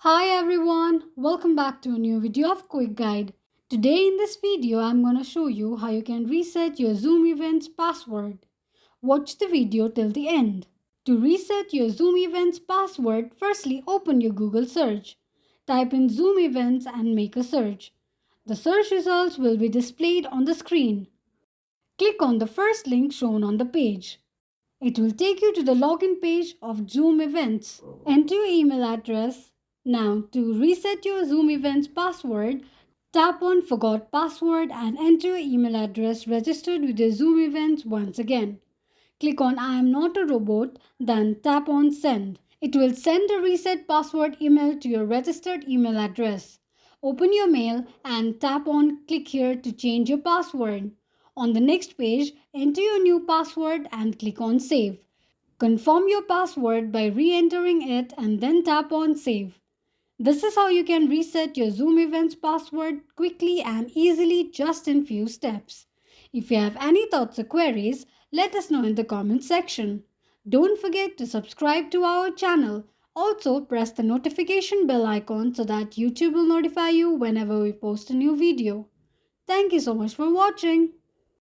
Hi everyone, welcome back to a new video of Quick Guide. Today in this video I'm gonna show you how you can reset your Zoom Events password. Watch the video till the end. To reset your Zoom Events password, firstly open your Google search. Type in Zoom Events and make a search. The search results will be displayed on the screen. Click on the first link shown on the page. It will take you to the login page of Zoom Events. Enter your email address. Now, to reset your Zoom Events password, tap on Forgot Password and enter your email address registered with your Zoom Events once again. Click on I am not a robot, then tap on Send. It will send a reset password email to your registered email address. Open your mail and tap on Click here to change your password. On the next page, enter your new password and click on Save. Confirm your password by re-entering it and then tap on Save. This is how you can reset your Zoom Events password quickly and easily just in few steps. If you have any thoughts or queries, let us know in the comment section. Don't forget to subscribe to our channel. Also, press the notification bell icon so that YouTube will notify you whenever we post a new video. Thank you so much for watching.